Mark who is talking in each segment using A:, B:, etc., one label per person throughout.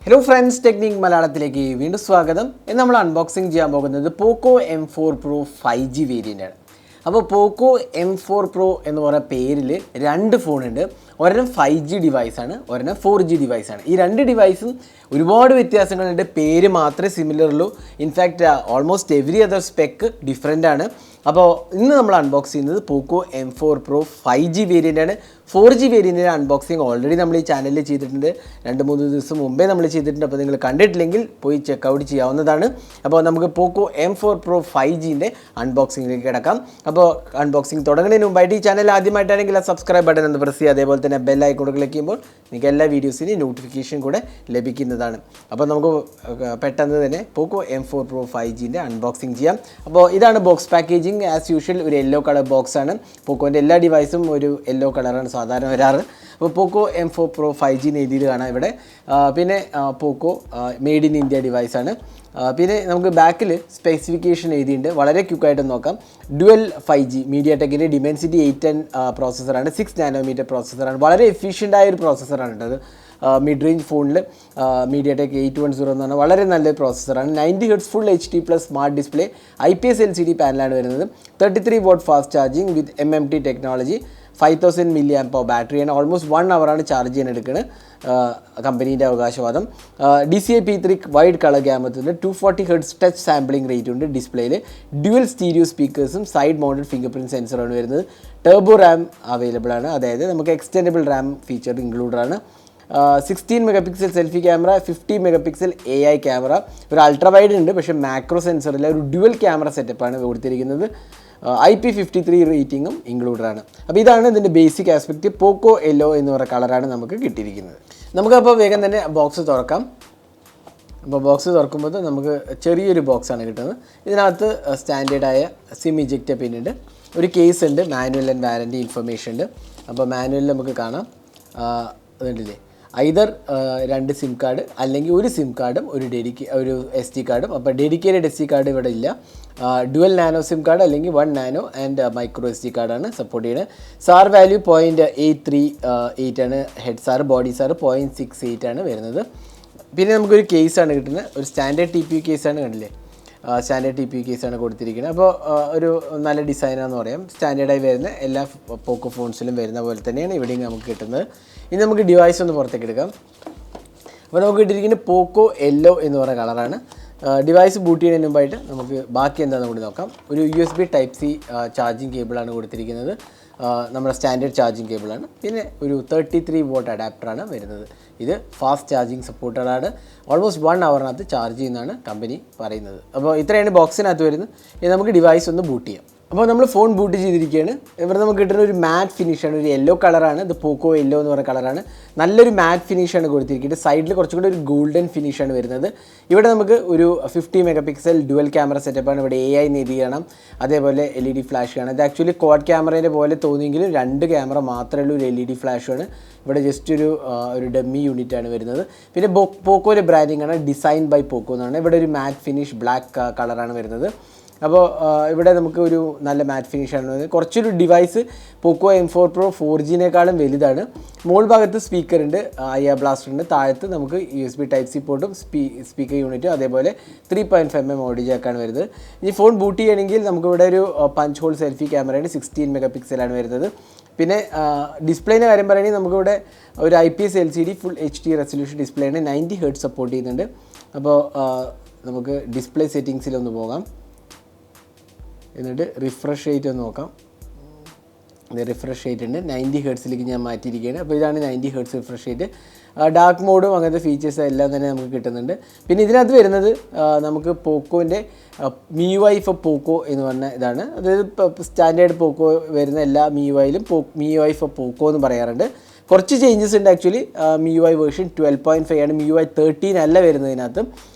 A: Hello friends, Technique Malayalam വീണ്ടും സ്വാഗതം. ഇന്ന് നമ്മൾ അൺബോക്സിംഗ് ചെയ്യാൻ പോകുന്നത് Poco M4 Pro 5G variant ആണ്. അപ്പോൾ Poco M4 Pro എന്ന് പറയുന്ന പേരിൽ രണ്ട് ഫോണുണ്ട്. ഒരെണ്ണം 5G ഡിവൈസാണ്, ഒരെണ്ണം 4G ഡിവൈസാണ്. ഈ രണ്ട് ഡിവൈസും ഒരുപാട് വ്യത്യാസങ്ങളുണ്ട്. പേര് മാത്രമേ സിമിലർ ഉള്ളൂ. In fact almost every other spec different ആണ്. അപ്പോൾ ഇന്ന് നമ്മൾ അൺബോക്സ് ചെയ്യുന്നത് Poco M4 Pro 5G variant ആണ്. 4G വേരിയൻറ്റിൻ്റെ അൺബോക്സിങ് ഓൾറെഡി നമ്മൾ ഈ ചാനലിൽ ചെയ്തിട്ടുണ്ട്. 2-3 ദിവസം മുമ്പേ നമ്മൾ ചെയ്തിട്ടുണ്ട്. അപ്പോൾ നിങ്ങൾ കണ്ടിട്ടില്ലെങ്കിൽ പോയി ചെക്കൗട്ട് ചെയ്യാവുന്നതാണ്. അപ്പോൾ നമുക്ക് Poco M4 Pro 5Gൻ്റെ അൺബോക്സിങ്ങിലേക്ക് കിടക്കാം. അപ്പോൾ അൺബോക്സിങ് തുടങ്ങുന്നതിന് മുമ്പായിട്ട് ഈ ചാനൽ ആദ്യമായിട്ടാണെങ്കിൽ ആ സബ്സ്ക്രൈബ് ബട്ടൺ ഒന്ന് പ്രസ് ചെയ്യുക. അതേപോലെ തന്നെ ബെൽ ഐക്കൺ ക്ലിക്ക് ചെയ്യുമ്പോൾ നിങ്ങൾക്ക് എല്ലാ വീഡിയോസിൻ്റെയും നോട്ടിഫിക്കേഷൻ കൂടെ ലഭിക്കുന്നതാണ്. അപ്പോൾ നമുക്ക് പെട്ടെന്ന് തന്നെ Poco M4 Pro 5Gൻ്റെ അൺബോക്സിങ് ചെയ്യാം. അപ്പോൾ ഇതാണ് ബോക്സ് പാക്കേജിങ്. ആസ് യൂഷ്വൽ ഒരു യെല്ലോ കളർ ബോക്സാണ്. പോക്കോൻ്റെ എല്ലാ ഡിവൈസും ഒരു യെല്ലോ കളറാണ് സാധാരണ വരാറ്. അപ്പോൾ Poco M4 Pro 5G എന്ന് എഴുതിയിട്ട് കാണാം ഇവിടെ. പിന്നെ Poco മെയ്ഡ് ഇൻ ഇന്ത്യ ഡിവൈസാണ്. പിന്നെ നമുക്ക് ബാക്കിൽ സ്പെസിഫിക്കേഷൻ എഴുതിയിട്ടുണ്ട്. വളരെ ക്വിക്കായിട്ട് നോക്കാം. Dual 5G മീഡിയാടെക്കിൻ്റെ Dimensity 810 പ്രോസസ്സറാണ്. 6 നാനോമീറ്റർ പ്രോസസ്സറാണ്. വളരെ എഫിഷ്യൻ്റായ ഒരു പ്രോസസ്സറാണ് കേട്ടത്. മിഡ് റേഞ്ച് ഫോണിൽ മീഡിയാടെക് 810 എന്ന് പറഞ്ഞാൽ വളരെ നല്ലൊരു പ്രോസസ്സറാണ്. 90 Hz full HD plus smart display IPS LCD പാനലാണ് വരുന്നത്. 33 watt fast charging with MMT technology. 5000 mAh ബാറ്ററിയാണ്. ഓൾമോസ്റ്റ് 1 hour ചാർജ് ചെയ്യാൻ എടുക്കുന്നത് കമ്പനീൻ്റെ അവകാശവാദം. DCI P3 വൈഡ് കളർ ക്യാമറത്തിൽ 240 Hz ടച്ച് സാമ്പിളിംഗ് റേറ്റ് ഉണ്ട് ഡിസ്പ്ലേയിൽ. ഡ്യുവൽ സ്റ്റീരിയോ സ്പീക്കേഴ്സും സൈഡ് മൗണ്ടഡ് ഫിംഗർ പ്രിൻറ്റ് സെൻസറാണ് വരുന്നത്. ടർബോ റാം അവൈലബിൾ ആണ്, അതായത് നമുക്ക് എക്സ്റ്റെൻഡബിൾ റാം ഫീച്ചർ ഇൻക്ലൂഡഡ് ആണ്. 16 MP selfie camera, 50 MP AI camera, ഒരു അൾട്രാ വൈഡ് ഉണ്ട് പക്ഷേ മാക്രോ സെൻസറില്ല, ഒരു ഡ്യുവൽ ക്യാമറ സെറ്റപ്പാണ് കൊടുത്തിരിക്കുന്നത്. IP53 റേറ്റിംഗും ഇൻക്ലൂഡഡ് ആണ്. അപ്പോൾ ഇതാണ് ഇതിൻ്റെ ബേസിക് ആസ്പെക്റ്റ്. പോക്കോ യെല്ലോ എന്ന് പറയുന്ന കളറാണ് നമുക്ക് കിട്ടിയിരിക്കുന്നത്. നമുക്കപ്പോൾ വേഗം തന്നെ ബോക്സ് തുറക്കാം. അപ്പോൾ ബോക്സ് തുറക്കുമ്പോൾ നമുക്ക് ചെറിയൊരു ബോക്സാണ് കിട്ടുന്നത്. ഇതിനകത്ത് സ്റ്റാൻഡേർഡായ സിം ഇജക്റ്റ് പിൻ ഉണ്ട്, ഒരു കേസ് ഉണ്ട്, മാനുവൽ ആൻഡ് വാറൻറ്റി ഇൻഫർമേഷൻ ഉണ്ട്. അപ്പോൾ മാനുവലിൽ നമുക്ക് കാണാം അതുണ്ടല്ലേ ഐദർ 2 സിം കാർഡ് അല്ലെങ്കിൽ ഒരു സിം കാർഡും ഒരു SD കാർഡും. അപ്പോൾ ഡെഡിക്കേറ്റഡ് SD കാർഡ് ഇവിടെ ഇല്ല. ഡുവൽ നാനോ സിം കാർഡ് അല്ലെങ്കിൽ 1 നാനോ ആൻഡ് മൈക്രോ SD കാർഡാണ് സപ്പോർട്ട് ചെയ്യുന്നത്. സാർ വാല്യൂ 0.838 ആണ്. ഹെഡ് സാർ, ബോഡി സാർ 0.68 ആണ് വരുന്നത്. പിന്നെ നമുക്കൊരു കേസാണ് കിട്ടുന്നത്, ഒരു സ്റ്റാൻഡേർഡ് TPU കേസാണ്, കണ്ടില്ലേ, സ്റ്റാൻഡേർഡ് TPU കേസാണ് കൊടുത്തിരിക്കുന്നത്. അപ്പോൾ ഒരു നല്ല ഡിസൈനാണെന്ന് പറയാം. സ്റ്റാൻഡേർഡായി വരുന്ന എല്ലാ പോക്കോ ഫോൺസിലും വരുന്ന പോലെ തന്നെയാണ് ഇവിടെയും നമുക്ക് കിട്ടുന്നത്. ഇനി നമുക്ക് ഡിവൈസ് ഒന്ന് പുറത്തേക്ക് എടുക്കാം. അപ്പോൾ നമുക്ക് കിട്ടിയിരിക്കുന്നത് പോക്കോ യെല്ലോ എന്ന് പറയുന്ന കളറാണ്. ഡിവൈസ് ബൂട്ട് ചെയ്യുന്നതിന് മുമ്പായിട്ട് നമുക്ക് ബാക്കി എന്താണെന്ന് കൂടി നോക്കാം. ഒരു USB Type-C ചാർജിങ് കേബിളാണ് കൊടുത്തിരിക്കുന്നത്. നമ്മുടെ സ്റ്റാൻഡേർഡ് ചാർജിങ് കേബിളാണ്. പിന്നെ ഒരു 33 watt അഡാപ്റ്ററാണ് വരുന്നത്. ഇത് ഫാസ്റ്റ് ചാർജിങ് സപ്പോർട്ടഡാണ്. ഓൾമോസ്റ്റ് 1 hour ചാർജ് ചെയ്യുന്നതാണ് കമ്പനി പറയുന്നത്. അപ്പോൾ ഇത്രയാണ് ബോക്സിനകത്ത് വരുന്നത്. ഇനി നമുക്ക് ഡിവൈസ് ഒന്ന് ബൂട്ട് ചെയ്യാം. അപ്പോൾ നമ്മൾ ഫോൺ ബൂട്ട് ചെയ്തിരിക്കുകയാണ്. ഇവിടെ നമുക്ക് കിട്ടുന്ന ഒരു മാറ്റ് ഫിനിഷാണ്, ഒരു യെല്ലോ കളറാണ്. ഇത് പോക്കോ യെല്ലോ എന്ന് പറയുന്ന കളറാണ്. നല്ലൊരു മാറ്റ് ഫിനിഷാണ് കൊടുത്തിരിക്കുന്നത്. സൈഡിൽ കുറച്ചും കൂടി ഒരു ഗോൾഡൻ ഫിനിഷാണ് വരുന്നത്. ഇവിടെ നമുക്ക് ഒരു 50 MP ഡുവൽ ക്യാമറ സെറ്റപ്പാണ്. ഇവിടെ AI എഴുതി കാണാം, അതേപോലെ LED ഫ്ലാഷ് കാണാം. ഇത് ആക്ച്വലി ക്വാഡ് ക്യാമറേൻ്റെ പോലെ തോന്നിയെങ്കിലും 2 ക്യാമറ മാത്രമേ ഉള്ളൂ. ഒരു LED ഫ്ലാഷാണ്. ഇവിടെ ജസ്റ്റ് ഒരു ഡമ്മി യൂണിറ്റാണ് വരുന്നത്. പിന്നെ പോക്കോയുടെ ബ്രാൻഡിങ് ആണ്, ഡിസൈൻ ബൈ പോക്കോ എന്നാണ്. ഇവിടെ ഒരു മാറ്റ് ഫിനിഷ് ബ്ലാക്ക് കളറാണ് വരുന്നത്. അപ്പോൾ ഇവിടെ നമുക്ക് ഒരു നല്ല മാറ്റ് ഫിനിഷാണ് വരുന്നത്. കുറച്ചൊരു ഡിവൈസ് പോക്കോ M4 Pro 4Gനേക്കാളും വലുതാണ്. മോൾ ഭാഗത്ത് സ്പീക്കർ ഉണ്ട്, IR ബ്ലാസ്റ്റർ ഉണ്ട്. താഴത്ത് നമുക്ക് USB Type-C പോർട്ടും സ്പീക്കർ യൂണിറ്റും അതേപോലെ 3.5mm ഓഡിയോ ജാക്കാണ് വരുന്നത്. ഇനി ഫോൺ ബൂട്ട് ചെയ്യണമെങ്കിൽ നമുക്കിവിടെ ഒരു പഞ്ച് ഹോൾ സെൽഫി ക്യാമറയാണ്, 16 MP വരുന്നത്. പിന്നെ ഡിസ്പ്ലേൻ്റെ കാര്യം പറയുകയാണെങ്കിൽ നമുക്കിവിടെ ഒരു IPS LCD full HD resolution ഡിസ്പ്ലേയാണ്. 90 Hz സപ്പോർട്ട് ചെയ്യുന്നുണ്ട്. അപ്പോൾ നമുക്ക് ഡിസ്പ്ലേ സെറ്റിങ്സിലൊന്ന് പോകാം. എന്നിട്ട് റിഫ്രഷ് റേറ്റ് ഒന്ന് നോക്കാം. ഇത് റിഫ്രഷ് റേറ്റ് ഉണ്ട്, 90 Hz ഞാൻ മാറ്റിയിരിക്കുകയാണ്. അപ്പോൾ ഇതാണ് 90 Hz റിഫ്രഷ് റേറ്റ്. ഡാർക്ക് മോഡും അങ്ങനത്തെ ഫീച്ചേഴ്സ് എല്ലാം തന്നെ നമുക്ക് കിട്ടുന്നുണ്ട്. പിന്നെ ഇതിനകത്ത് വരുന്നത് നമുക്ക് പോക്കോൻ്റെ MIUI ഫോർ പോക്കോ എന്ന് പറഞ്ഞ ഇതാണ്. അതായത് സ്റ്റാൻഡേർഡ് പോക്കോ വരുന്ന എല്ലാ MIUIയിലും MIUI ഫോർ പോക്കോ എന്ന് പറയാറുണ്ട്. കുറച്ച് ചേഞ്ചസ് ഉണ്ട് ആക്ച്വലി. MIUI വേർഷൻ 12.5 ആണ്, MIUI 13 അല്ല വരുന്നതിനകത്ത്.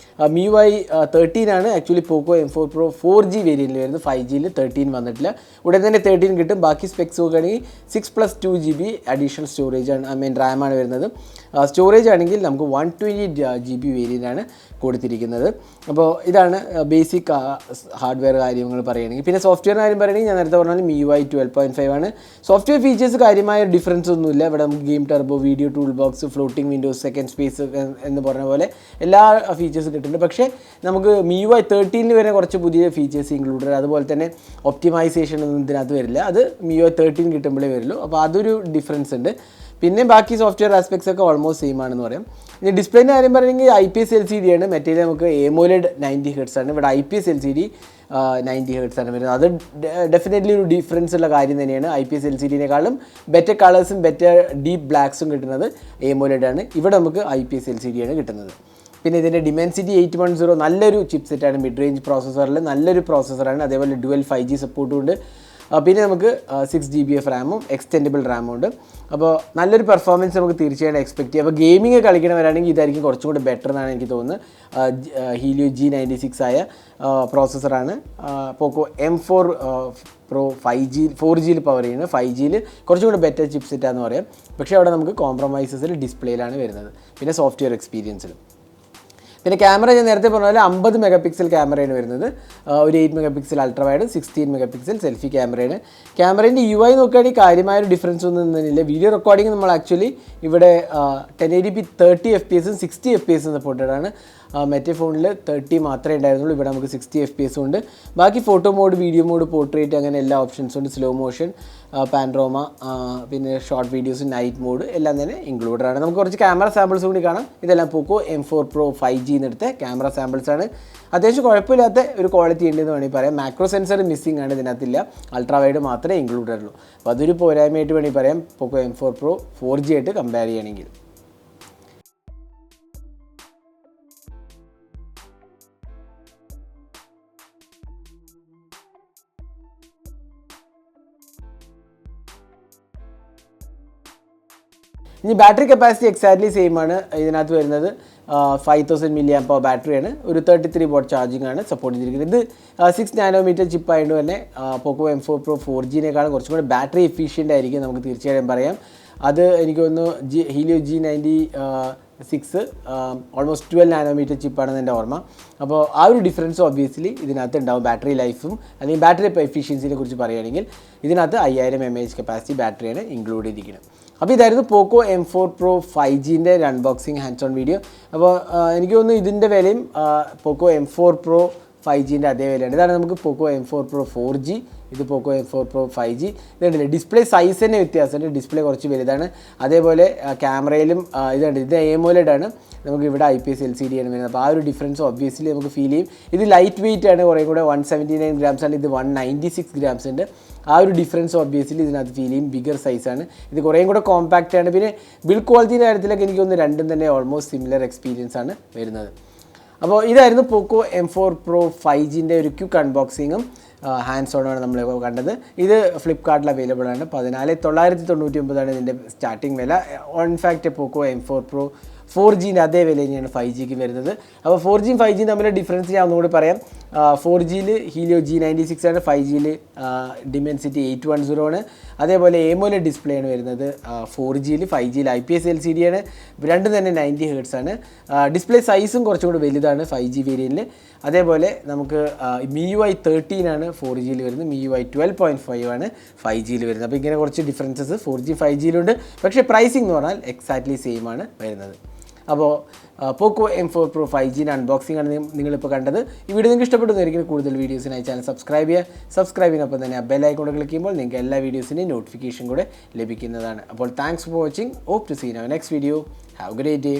A: MIUI 13 ആണ് ആക്ച്വലി പോക്കോ M4 Pro 4G വേരിയൻറ്റിൽ വരുന്നത്. 5Gയിൽ 13 വന്നിട്ടില്ല. ഉടൻ തന്നെ 13 കിട്ടും. ബാക്കി സ്പെക്സ് നോക്കുകയാണെങ്കിൽ 6+2GB അഡീഷണൽ സ്റ്റോറേജ് ആണ്, റാമാണ് വരുന്നത്. സ്റ്റോറേജ് ആണെങ്കിൽ നമുക്ക് 120GB വേരിയൻ്റാണ് കൊടുത്തിരിക്കുന്നത്. അപ്പോൾ ഇതാണ് ബേസിക് ഹാർഡ്വെയർ കാര്യങ്ങൾ പറയുകയാണെങ്കിൽ. പിന്നെ സോഫ്റ്റ്വെയർ കാര്യം പറയുകയാണെങ്കിൽ ഞാൻ നേരത്തെ പറഞ്ഞാൽ MIUI 12.5 ആണ്. സോഫ്റ്റ്വെയർ ഫീച്ചേഴ്സ് കാര്യമായ ഡിഫറൻസ് ഒന്നുമില്ല. ഇവിടെ നമുക്ക് game turbo, video tool box, floating Windows, second space എന്ന് പറഞ്ഞ പോലെ എല്ലാ ഫീച്ചേഴ്സും കിട്ടുന്നുണ്ട്. പക്ഷേ നമുക്ക് MIUI 13 വരെ കുറച്ച് പുതിയ ഫീച്ചേഴ്സ് ഇൻക്ലൂഡഡ്, അതുപോലെ തന്നെ ഒപ്റ്റിമൈസേഷൻ ഒന്നും ഇതിനകത്ത് വരില്ല. അത് MIUI 13 കിട്ടുമ്പോഴേ വരുള്ളൂ. അപ്പോൾ അതൊരു ഡിഫറൻസ് ഉണ്ട്. പിന്നെ ബാക്കി സോഫ്റ്റ്വെയർ ആസ്പെക്ട്സ് ഒക്കെ ഓൾമോസ്റ്റ് സെയിം ആണെന്ന് പറയാം. ഇനി ഡിസ്പ്ലേൻ്റെ കാര്യം പറയുകയാണെങ്കിൽ IPS LCD ആണ്. മറ്റേ നമുക്ക് AMOLED 90 Hz ആണ്. ഇവിടെ IPS LCD 90 Hz ആണ് വരുന്നത്. അത് ഡെഫിനറ്റ്ലി ഒരു ഡിഫറൻസ് ഉള്ള കാര്യം തന്നെയാണ്. IPS LCDനേക്കാളും ബെറ്റർ കളേഴ്സും ബെറ്റർ ഡീപ്പ് ബ്ലാക്സും കിട്ടുന്നത് AMOLED ആണ്. ഇവിടെ നമുക്ക് IPS LCD ആണ് കിട്ടുന്നത്. പിന്നെ ഇതിൻ്റെ Dimensity 810 നല്ലൊരു ചിപ്പ് സെറ്റാണ്. മിഡ് റേഞ്ച് പ്രോസസ്സറിൽ നല്ലൊരു പ്രോസസ്സറാണ്. അതേപോലെ ഡുവൽ 5G സപ്പോർട്ടും ഉണ്ട്. പിന്നെ നമുക്ക് 6GB റാമും എക്സ്റ്റെൻഡബിൾ റാമും ഉണ്ട്. അപ്പോൾ നല്ലൊരു പെർഫോമൻസ് നമുക്ക് തീർച്ചയായിട്ടും എക്സ്പെക്ട് ചെയ്യാം. അപ്പോൾ ഗെയിമിംഗ് കളിക്കണവരാണെങ്കിൽ ഇതായിരിക്കും കുറച്ചും കൂടി ബെറ്റർ എന്നാണ് എനിക്ക് തോന്നുന്നത്. ഹീലിയോ G96 ആയ പ്രോസസ്സറാണ്. പോക്കോ M4 Pro 4Gയിൽ പവർ ചെയ്യുന്നത്. 5Gയിൽ കുറച്ചും കൂടി ബെറ്റർ ചിപ്പ് സെറ്റാന്ന് പറയാം. പക്ഷേ അവിടെ നമുക്ക് കോംപ്രമൈസസിൽ ഡിസ്പ്ലേയിലാണ് വരുന്നത്. പിന്നെ സോഫ്റ്റ്വെയർ എക്സ്പീരിയൻസിലും. പിന്നെ ക്യാമറ ഞാൻ നേരത്തെ പറഞ്ഞ പോലെ 50 മെഗാപിക്സൽ ക്യാമറയാണ് വരുന്നത്. ഒരു 8 megapixel ultra wide, 16 megapixel selfie ക്യാമറയാണ്. ക്യാമറേൻ്റെ UI നോക്കുകയാണെങ്കിൽ കാര്യമായൊരു ഡിഫറൻസ് ഒന്നും തന്നെയില്ല. വീഡിയോ റെക്കോർഡിംഗ് നമ്മൾ ആക്ച്വലി ഇവിടെ 1080p 30 FPS 60 FPS സപ്പോർട്ടഡ് ആണ്. മറ്റേ ഫോണിൽ 30 മാത്രമേ ഉണ്ടായിരുന്നുള്ളൂ. ഇവിടെ നമുക്ക് 60 FPS ഉണ്ട്. ബാക്കി photo mode, video mode, portrait അങ്ങനെ എല്ലാ ഓപ്ഷൻസും ഉണ്ട്. സ്ലോ മോഷൻ, പാൻഡ്രോമ, പിന്നെ ഷോർട്ട് വീഡിയോസ്, നൈറ്റ് മോഡ് എല്ലാം തന്നെ ഇൻക്ലൂഡഡ് ആണ്. നമുക്ക് കുറച്ച് ക്യാമറ സാമ്പിൾസ് കൂടി കാണാം. ഇതെല്ലാം പോക്കോ M4 Pro 5G എടുത്ത ക്യാമറ സാമ്പിൾസ് ആണ്. അത്യാവശ്യം കുഴപ്പമില്ലാത്ത ഒരു ക്വാളിറ്റി ഉണ്ടെന്ന് വേണമെങ്കിൽ പറയാം. മാക്രോ സെൻസർ മിസ്സിംഗ് ആണ്, ഇതിനകത്തില്ല. അൾട്രാ വൈഡ് മാത്രമേ ഇൻക്ലൂഡഡ് ഉള്ളൂ. അപ്പോൾ അതൊരു പോരായ്മയായിട്ട് വേണമെങ്കിൽ പറയാം പോക്കോ M4 Pro 4G ആയിട്ട് കമ്പയർ ചെയ്യുകയാണെങ്കിൽ. ഇനി ബാറ്ററി കപ്പാസിറ്റി എക്സാക്ട്ലി സെയിം ആണ്. ഇതിനകത്ത് വരുന്നത് 5000 mAh ബാറ്ററിയാണ്. ഒരു 33 watt ചാർജിങ് ആണ് സപ്പോർട്ട് ചെയ്തിരിക്കുന്നത്. ഇത് 6 നാനോമീറ്റർ ചിപ്പ് ആയതുകൊണ്ട് തന്നെ പോക്കോ M4 Pro 4Gനേക്കാളും കുറച്ചും കൂടി ബാറ്ററി എഫിഷ്യൻ്റ് ആയിരിക്കും, നമുക്ക് തീർച്ചയായും പറയാം. അത് എനിക്ക് തോന്നുന്നു ഹീലിയോ G96 ഓൾമോസ്റ്റ് 12 നാനോമീറ്റർ ചിപ്പാണെന്ന് എൻ്റെ ഓർമ്മ. അപ്പോൾ ആ ഒരു ഡിഫറൻസ് ഒബ്വിയസ്ലി ഇതിനകത്ത് ഉണ്ടാവും. ബാറ്ററി ലൈഫും അല്ലെങ്കിൽ ബാറ്ററി എഫിഷ്യൻസിനെ കുറിച്ച് പറയുകയാണെങ്കിൽ ഇതിനകത്ത് 5000 mAh കപ്പാസിറ്റി ബാറ്ററിയാണ് ഇൻക്ലൂഡ് ചെയ്തിരിക്കുന്നത്. അപ്പോൾ ഇതായിരുന്നു പോക്കോ M4 Pro 5Gൻ്റെ ഒരു അൺബോക്സിങ് ഹാൻഡ്സ് ഓൺ വീഡിയോ. അപ്പോൾ എനിക്ക് തോന്നുന്നു ഇതിൻ്റെ വിലയും പോക്കോ M4 Pro 5Gൻ്റെ അതേ വിലയാണ്. ഇതാണ് നമുക്ക് പോക്കോ M4 Pro 4G, ഇത് പോക്കോ M4 Pro 5G. ഇതുണ്ടല്ലേ, ഡിസ്പ്ലേ സൈസ് തന്നെ വ്യത്യാസമുണ്ട്. ഡിസ്പ്ലേ കുറച്ച് വലുതാണ്. അതേപോലെ ക്യാമറയിലും ഇതുണ്ട്, ഇത് AMOLED ആണ്. നമുക്ക് ഇവിടെ IPS LCD ആണ് വരുന്നത്. അപ്പോൾ ആ ഒരു ഡിഫറൻസ് ഒബ്വിയസ്ലി നമുക്ക് ഫീൽ ചെയ്യും. ഇത് ലൈറ്റ് വെയിറ്റ് ആണ്, കുറേ കൂടെ 179 grams ആണ്. ഇത് 196 grams ഉണ്ട്. ആ ഒരു ഡിഫറൻസ് ഒബ്വിയസ്ലി ഇതിനകത്ത് ഫീൽ ചെയ്യും. ബിഗർ സൈസാണ്, ഇത് കുറേയും കൂടെ കോമ്പാക്റ്റ് ആണ്. പിന്നെ ബിൽഡ് ക്വാളിറ്റിയുടെ കാര്യത്തിലൊക്കെ എനിക്ക് തോന്നുന്നു രണ്ടും തന്നെ ഓൾമോസ്റ്റ് സിമിലർ എക്സ്പീരിയൻസ് ആണ് വരുന്നത്. അപ്പോൾ ഇതായിരുന്നു പോക്കോ M4 Pro 5Gൻ്റെ ഒരു ക്വിക്ക് അൺബോക്സിങ്ങും ഹാൻഡ്സ് ഓണാണ് നമ്മൾ കണ്ടത്. ഇത് ഫ്ലിപ്കാർട്ടിൽ അവൈലബിൾ ആണ്. 14,999 ഇതിൻ്റെ സ്റ്റാർട്ടിംഗ് വില. ഇൻഫാക്റ്റ് പോക്കോ M4 Pro 4Gൻ്റെ അതേ വില തന്നെയാണ് 5Gക്ക് വരുന്നത്. അപ്പോൾ 4Gയും 5Gയും തമ്മിലുള്ള ഡിഫറൻസ് ഞാൻ ഒന്നുകൂടി പറയാം. 4Gയിൽ ഹീലിയോ G96 ആണ്, 5Gയിൽ Dimensity 810 ആണ്. അതേപോലെ AMOLED ഡിസ്പ്ലേ ആണ് വരുന്നത് 4Gയിൽ. 5Gയിൽ IPS LCD ആണ്. രണ്ടും തന്നെ 90 Hz ആണ്. ഡിസ്പ്ലേ സൈസും കുറച്ചും കൂടി വലുതാണ് 5G വേരിയൻറ്റിൽ. അതേപോലെ നമുക്ക് MIUI 13 ആണ് 4Gയിൽ വരുന്നത്, MIUI 12.5 ആണ് 5Gയിൽ വരുന്നത്. അപ്പോൾ ഇങ്ങനെ കുറച്ച് ഡിഫറൻസസ് 4G 5Gയിലുണ്ട്. പക്ഷേ പ്രൈസിംഗ് എന്ന് പറഞ്ഞാൽ എക്സാക്ട്ലി സെയിം ആണ് വരുന്നത്. അപ്പോൾ പോക്കോ M4 Pro 5Gൻ്റെ അൺബോക്സിംഗ് ആണ് നിങ്ങളിപ്പോൾ കണ്ടത്. ഈ വീഡിയോ നിങ്ങൾക്ക് ഇഷ്ടപ്പെടുന്നതായിരിക്കും. കൂടുതൽ വീഡിയോസിനായി ചാനൽ സബ്സ്ക്രൈബ് ചെയ്യുക. സബ്സ്ക്രൈബിനൊപ്പം തന്നെ ബെൽ ഐക്കൺ ക്ലിക്ക് ചെയ്യുമ്പോൾ നിങ്ങൾക്ക് എല്ലാ വീഡിയോസിൻ്റെയും നോട്ടിഫിക്കേഷൻ കൂടെ ലഭിക്കുന്നതാണ്. അപ്പോൾ thanks for watching. Hope to see you next video. Have a great day.